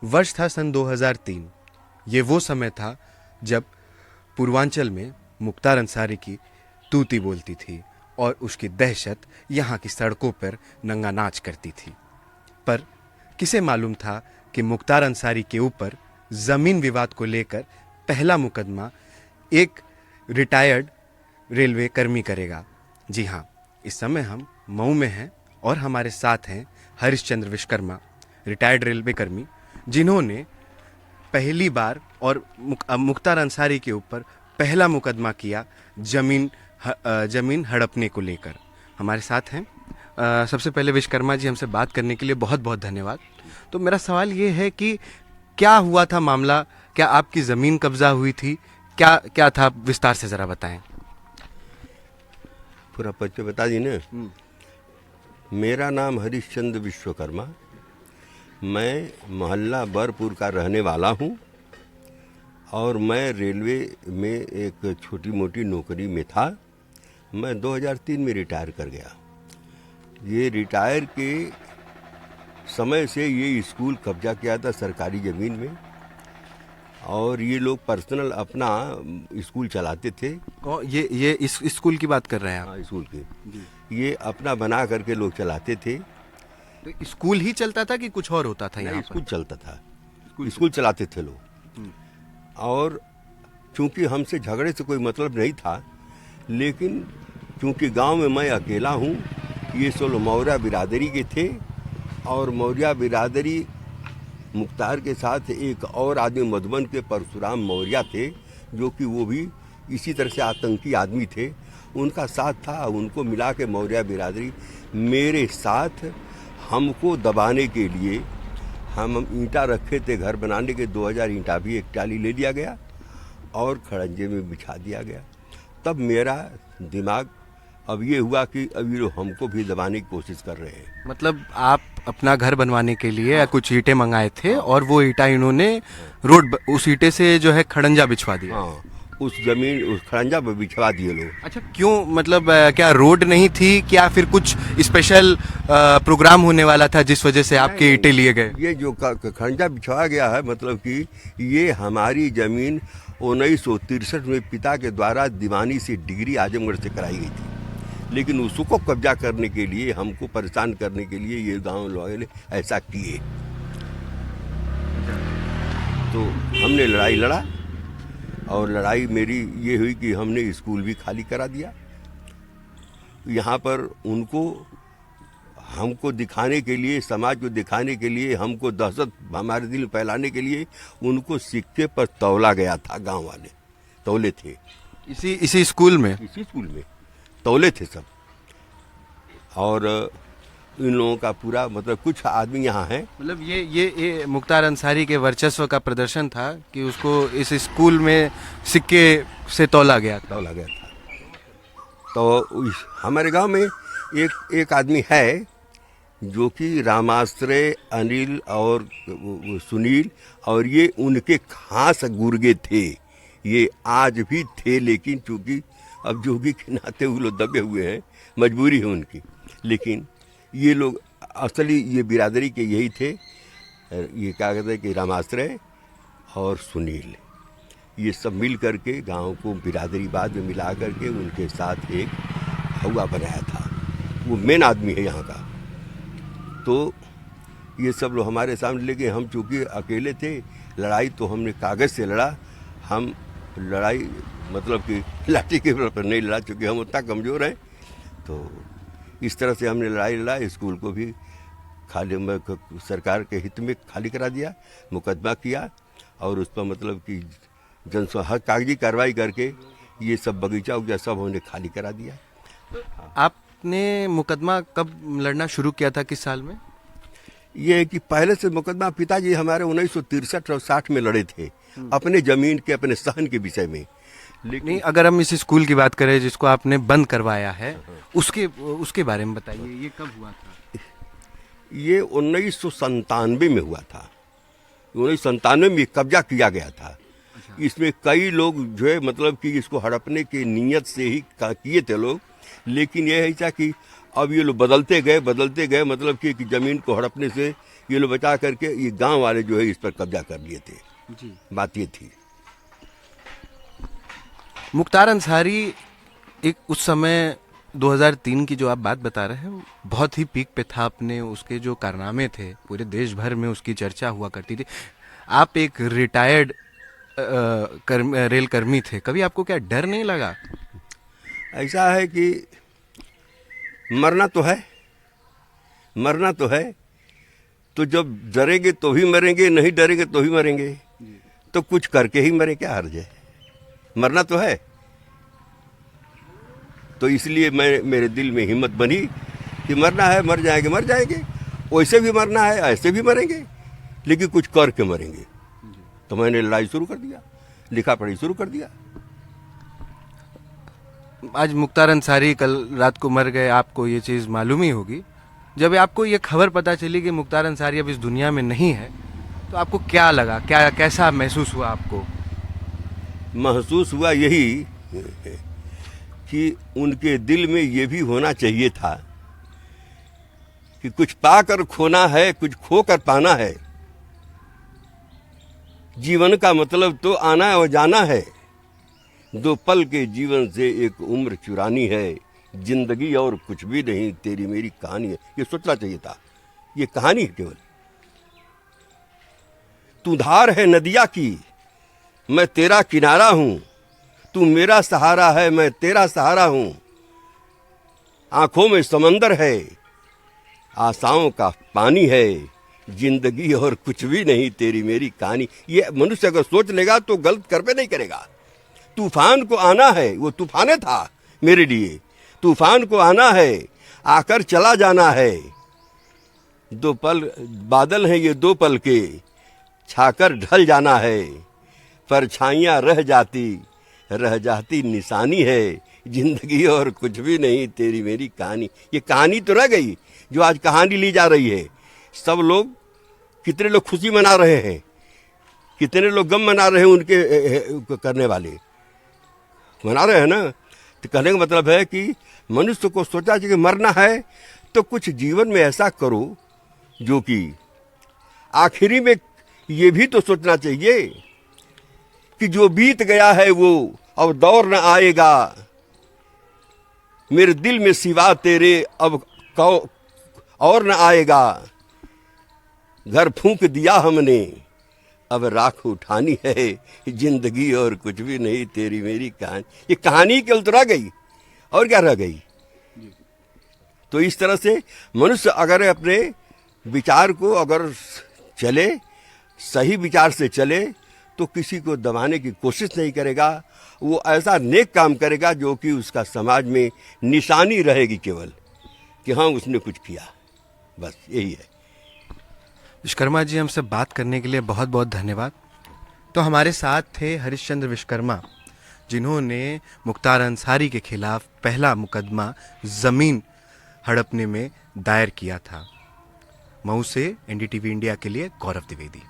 वर्ष था सन 2003। ये वो समय था जब पूर्वांचल में मुख्तार अंसारी की तूती बोलती थी और उसकी दहशत यहाँ की सड़कों पर नंगा नाच करती थी। पर किसे मालूम था कि मुख्तार अंसारी के ऊपर ज़मीन विवाद को लेकर पहला मुकदमा एक रिटायर्ड रेलवे कर्मी करेगा। जी हाँ, इस समय हम मऊ में हैं और हमारे साथ हैं हरिश्चंद्र विश्वकर्मा, रिटायर्ड रेलवे कर्मी, जिन्होंने पहली बार और मुख्तार अंसारी के ऊपर पहला मुकदमा किया जमीन हड़पने को लेकर। हमारे साथ हैं। सबसे पहले विश्वकर्मा जी, हमसे बात करने के लिए बहुत बहुत धन्यवाद। तो मेरा सवाल ये है कि क्या हुआ था मामला? क्या आपकी ज़मीन कब्जा हुई थी? क्या क्या था, विस्तार से ज़रा बताएं। पूरा परिचय बता दी ना। मेरा नाम हरिश्चंद्र विश्वकर्मा, मैं मोहल्ला बरपुर का रहने वाला हूँ और मैं रेलवे में एक छोटी मोटी नौकरी में था। मैं 2003 में रिटायर कर गया। ये रिटायर के समय से ये स्कूल कब्जा किया था सरकारी ज़मीन में और ये लोग पर्सनल अपना स्कूल चलाते थे। ये इस स्कूल की बात कर रहे हैं आप? हाँ, स्कूल के ये अपना बना करके लोग चलाते थे। तो स्कूल ही चलता था कि कुछ और होता था यहाँ पर? स्कूल चलता था, स्कूल चलाते थे लोग। और चूंकि हमसे झगड़े से कोई मतलब नहीं था, लेकिन चूंकि गांव में मैं अकेला हूँ, ये सब मौर्य बिरादरी के थे और मौर्य बिरादरी मुख्तार के साथ एक और आदमी मधुबन के परशुराम मौर्य थे, जो कि वो भी इसी तरह से आतंकी आदमी थे। उनका साथ था, उनको मिला के मौर्य बिरादरी मेरे साथ हमको दबाने के लिए हम ईंटा रखे थे घर बनाने के। 2000 ईंटा भी एक टाली ले लिया गया और खड़ंजे में बिछा दिया गया। तब मेरा दिमाग अब ये हुआ कि अब ये लोग हमको भी दबाने की कोशिश कर रहे हैं। मतलब आप अपना घर बनवाने के लिए कुछ ईंटें मंगाए थे और वो ईंटा इन्होंने उस ईंटे से जो है खड़ंजा बिछवा दिया? हाँ, उस जमीन उस खड़ंजा पर बिछवा दिए लोग। अच्छा, क्यों? मतलब क्या रोड नहीं थी क्या, फिर कुछ स्पेशल प्रोग्राम होने वाला था जिस वजह से आपके ईंटें लिए गए? ये जो खड़ंजा बिछवाया गया है, मतलब कि ये हमारी जमीन 1963 में पिता के द्वारा दीवानी से डिग्री आजमगढ़ से कराई गई थी, लेकिन उसको कब्जा करने के लिए, हमको परेशान करने के लिए ये गांव वाले ने ऐसा किए। तो हमने लड़ाई लड़ा और लड़ाई मेरी ये हुई कि हमने स्कूल भी खाली करा दिया। यहाँ पर हमको दिखाने के लिए, समाज को दिखाने के लिए, हमको दहशत हमारे दिल में फैलाने के लिए उनको सिक्के पर तौला गया था। गांव वाले तौले थे इसी स्कूल में? इसी स्कूल में तौले थे सब। और इन लोगों का पूरा, मतलब कुछ आदमी यहाँ हैं। मतलब ये मुख्तार अंसारी के वर्चस्व का प्रदर्शन था कि उसको इस स्कूल में सिक्के से तौला गया था। तो हमारे गांव में एक आदमी है जो कि रामाश्रय, अनिल और सुनील, और ये उनके खास गुर्गे थे। ये आज भी थे, लेकिन चूंकि अब जोगी के नाते वो लोग दबे हुए हैं, मजबूरी है उनकी। लेकिन ये लोग असली ये बिरादरी के यही थे। ये क्या कहते हैं कि रामाश्रय और सुनील, ये सब मिल करके गांव को बिरादरीवाद में मिला करके उनके साथ एक हवा बनाया था। वो मेन आदमी है यहाँ का। तो ये सब लोग हमारे सामने लेके, हम चूँकि अकेले थे, लड़ाई तो हमने कागज़ से लड़ा। हम लड़ाई मतलब कि लाठी के बल पर नहीं लड़ा, चूँकि हम उतना कमज़ोर हैं। तो इस तरह से हमने लड़ाई लड़ा। स्कूल को भी खाली सरकार के हित में खाली करा दिया, मुकदमा किया और उस पर मतलब कि कागजी कार्रवाई करके ये सब बगीचा उगीचा सब हमने खाली करा दिया। आपने मुकदमा कब लड़ना शुरू किया था, किस साल में? ये है कि पहले से मुकदमा पिताजी हमारे 1963 और 60 में लड़े थे अपने जमीन के, अपने सहन के विषय में। लेकिन नहीं, अगर हम इस स्कूल की बात करें जिसको आपने बंद करवाया है, उसके बारे में बताइए, ये कब हुआ था? ये 1997 में हुआ था। 1997 में कब्जा किया गया था। इसमें कई लोग जो है मतलब कि इसको हड़पने की नीयत से ही किए थे लोग, लेकिन यह ऐसा कि अब ये लोग बदलते गए मतलब कि ज़मीन को हड़पने से ये लोग बचा करके ये गांव वाले जो है इस पर कब्जा कर लिए थे। जी। बात ये थी। मुख्तार अंसारी एक उस समय 2003 की जो आप बात बता रहे हैं, वो बहुत ही पीक पे था। अपने उसके जो कारनामे थे पूरे देश भर में उसकी चर्चा हुआ करती थी। आप एक रिटायर्ड रेल कर्मी थे, कभी आपको क्या डर नहीं लगा? ऐसा है कि मरना तो है, मरना तो है, तो जब डरेंगे तो भी मरेंगे, नहीं डरेंगे तो भी मरेंगे, तो कुछ करके ही मरे, क्या हर्ज है? मरना तो है। तो इसलिए मेरे दिल में हिम्मत बनी कि मरना है, मर जाएंगे, मर जाएंगे, वैसे भी मरना है, ऐसे भी मरेंगे, लेकिन कुछ करके मरेंगे। तो मैंने लड़ाई शुरू कर दिया, लिखा पढ़ी शुरू कर दिया। आज मुख्तार अंसारी कल रात को मर गए, आपको ये चीज़ मालूम ही होगी। जब आपको ये खबर पता चली कि मुख्तार अंसारी अब इस दुनिया में नहीं है, तो आपको क्या लगा, क्या कैसा महसूस हुआ आपको? महसूस हुआ यही कि उनके दिल में ये भी होना चाहिए था कि कुछ पाकर खोना है, कुछ खोकर पाना है। जीवन का मतलब तो आना और जाना है। 2 पल के जीवन से एक उम्र चुरानी है। जिंदगी और कुछ भी नहीं, तेरी मेरी कहानी है। ये सोचना चाहिए था। ये कहानी है केवल। तू धार है नदिया की, मैं तेरा किनारा हूं। तू मेरा सहारा है, मैं तेरा सहारा हूं। आंखों में समंदर है, आशाओं का पानी है। जिंदगी और कुछ भी नहीं, तेरी मेरी कहानी। ये मनुष्य अगर सोच लेगा तो गलत कर्म नहीं करेगा। तूफान को आना है, वो तूफाने था मेरे लिए। तूफान को आना है, आकर चला जाना है। 2 पल बादल हैं ये 2 पल के, छाकर ढल जाना है। परछाइयां रह जाती निशानी है। जिंदगी और कुछ भी नहीं, तेरी मेरी कहानी। ये कहानी तो रह गई जो आज कहानी ली जा रही है। सब लोग, कितने लोग खुशी मना रहे हैं, कितने लोग गम मना रहे हैं, उनके करने वाले मना रहे हैं ना। तो कहने का मतलब है कि मनुष्य को सोचा चाहिए कि मरना है तो कुछ जीवन में ऐसा करो जो कि आखिरी में ये भी तो सोचना चाहिए कि जो बीत गया है वो अब दौर न आएगा। मेरे दिल में सिवा तेरे अब और न आएगा। घर फूंक दिया हमने, अब राख उठानी है। जिंदगी और कुछ भी नहीं, तेरी मेरी कहानी। ये कहानी केवल तो रह गई, और क्या रह गई? तो इस तरह से मनुष्य अगर अपने विचार को अगर चले, सही विचार से चले, तो किसी को दबाने की कोशिश नहीं करेगा। वो ऐसा नेक काम करेगा जो कि उसका समाज में निशानी रहेगी केवल कि हाँ उसने कुछ किया। बस यही है। विश्वकर्मा जी, हमसे बात करने के लिए बहुत बहुत धन्यवाद। तो हमारे साथ थे हरिश्चंद्र विश्वकर्मा, जिन्होंने मुख्तार अंसारी के खिलाफ पहला मुकदमा ज़मीन हड़पने में दायर किया था। मऊ से NDTV इंडिया के लिए गौरव द्विवेदी।